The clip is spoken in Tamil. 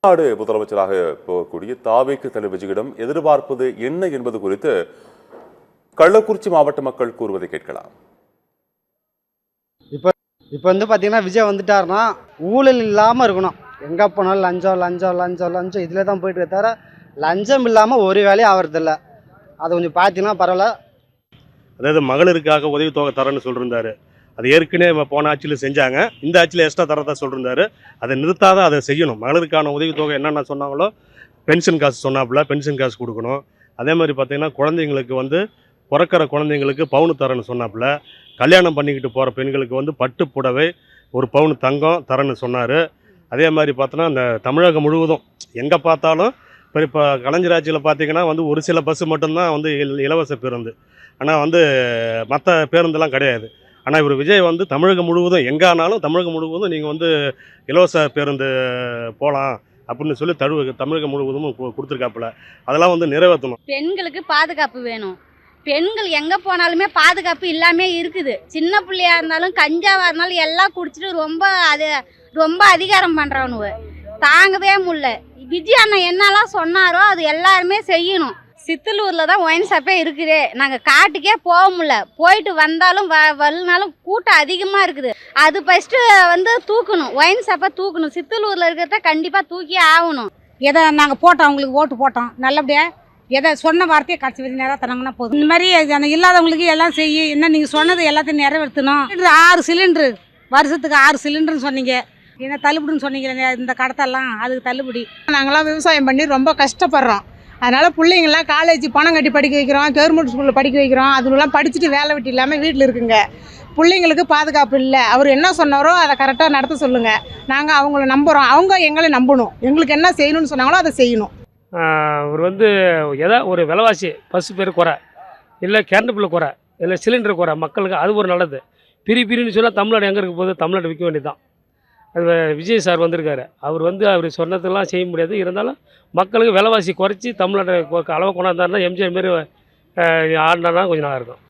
தமிழ்நாடு முதலமைச்சராக போகக்கூடிய தாவேக்கு தலைவர் விஜயிடம் எதிர்பார்ப்பது என்ன என்பது குறித்து கள்ளக்குறிச்சி மாவட்ட மக்கள் கூறுவதை கேட்கலாம். இப்போ வந்து பார்த்தீங்கன்னா விஜய் வந்துட்டாருன்னா ஊழல் இல்லாமல் இருக்கணும். எங்கே போனாலும் லஞ்சம் லஞ்சம் லஞ்சம் லஞ்சம் இதில் தான் போயிட்டு தவிர லஞ்சம் இல்லாமல் ஒரு வேலையும் ஆகிறதில்ல. அதை கொஞ்சம் பார்த்தீங்கன்னா பரவாயில்ல. அதாவது மகளிருக்காக உதவித்தொகை தரேன்னு சொல்லியிருந்தாரு. அது ஏற்கனவே போன ஆட்சியில் செஞ்சாங்க. இந்த ஆட்சியில் எக்ஸ்ட்ரா தரதா சொல்லியிருந்தாரு. அதை நிறுத்தாத அதை செய்யணும். மகளிருக்கான உதவித்தொகை என்னென்ன சொன்னாங்களோ பென்ஷன் காசு சொன்னாப்புல பென்ஷன் காசு கொடுக்கணும். அதே மாதிரி பார்த்திங்கன்னா குழந்தைங்களுக்கு வந்து பிறக்கிற குழந்தைங்களுக்கு பவுனு தரேன்னு சொன்னாப்புல. கல்யாணம் பண்ணிக்கிட்டு போகிற பெண்களுக்கு வந்து பட்டு புடவை 1 பவுன் தங்கம் தரேன்னு சொன்னார். அதே மாதிரி பார்த்தோன்னா இந்த தமிழகம் முழுவதும் எங்கே பார்த்தாலும் இப்போ கலைஞர் ஆட்சியில் பார்த்திங்கன்னா வந்து ஒரு சில பஸ்ஸு மட்டும்தான் வந்து இலவச பேருந்து. ஆனால் வந்து மற்ற பேருந்தெல்லாம் கிடையாது. ஆனால் இவர் விஜய் வந்து தமிழகம் முழுவதும் எங்கானாலும் தமிழகம் முழுவதும் நீங்கள் வந்து இலவச பேருந்து போகலாம் அப்படின்னு சொல்லி தமிழகம் முழுவதும் கொடுத்துருக்காப்புல. அதெல்லாம் வந்து நிறைவேற்றணும். பெண்களுக்கு பாதுகாப்பு வேணும். பெண்கள் எங்கே போனாலுமே பாதுகாப்பு இல்லாமல் இருக்குது. சின்ன பிள்ளையா இருந்தாலும் கஞ்சாவாக இருந்தாலும் எல்லாம் குடிச்சிட்டு ரொம்ப அதிகாரம் பண்ணுறவனுவ தாங்கவே முடியல. விஜய் அண்ணன் என்னெல்லாம் சொன்னாரோ அது எல்லாருமே செய்யணும். சித்தலூரில் தான் ஒயின் ஷாப்பே இருக்குது. நாங்கள் காட்டுக்கே போக முடியல. போயிட்டு வந்தாலும் வரலனாலும் கூட்டம் அதிகமாக இருக்குது. அது ஃபஸ்ட்டு வந்து தூக்கணும். ஒயின் ஷாப்பை தூக்கணும். சித்தலூரில் இருக்கிறத கண்டிப்பாக தூக்கியே ஆகணும். எதை நாங்கள் போட்டோம், அவங்களுக்கு ஓட்டு போட்டோம். நல்லபடியாக எதை சொன்ன வார்த்தையை கடைசி வரைக்கும் நிறைவேற்றினாங்கன்னா போதும். இந்த மாதிரி அந்த இல்லாதவங்களுக்கு எல்லாம் செய்ய என்ன நீங்கள் சொன்னது எல்லாத்தையும் நிறைவேற்றணும். 6 சிலிண்ட்ரு வருஷத்துக்கு 6 சிலிண்டர்னு சொன்னீங்க. என்ன தள்ளுபடின்னு சொன்னீங்க இந்த கடத்தெல்லாம் அதுக்கு தள்ளுபடி. நாங்களாம் விவசாயம் பண்ணி ரொம்ப கஷ்டப்படுறோம். அதனால் பிள்ளைங்களாம் காலேஜ் பணம் கட்டி படிக்க வைக்கிறோம், கவர்மெண்ட் ஸ்கூலில் படிக்க வைக்கிறோம். அதுலாம் படிச்சுட்டு வேலை வெட்டி இல்லாமல் வீட்டில் இருக்குங்க. பிள்ளைங்களுக்கு பாதுகாப்பு இல்லை. அவர் என்ன சொன்னாரோ அதை கரெக்டாக நடத்த சொல்லுங்கள். நாங்கள் அவங்கள நம்புகிறோம், அவங்க எங்களை நம்பணும். எங்களுக்கு என்ன செய்யணும்னு சொன்னாங்களோ அதை செய்யணும். அவர் வந்து எதா ஒரு விலைவாசி பஸ் பேர் குறை, இல்லை கரண்ட் பில்லு குறை, இல்லை சிலிண்டர் குறை மக்களுக்கு அது ஒரு நல்லது. பிரின்னு சொன்னால் தமிழ்நாடு எங்கே இருக்க போகுது? தமிழ்நாடு விற்க வேண்டியது தான். அது விஜய் சார் வந்திருக்காரு. அவர் சொன்னதெல்லாம் செய்ய முடியாது. இருந்தாலும் மக்களுக்கு விலைவாசி குறைச்சி தமிழ்நாடு அளவு கொண்டாந்தாருன்னா எம்ஜிஆர் மாரி ஆடினார்னா கொஞ்சம் நல்லாயிருக்கும்.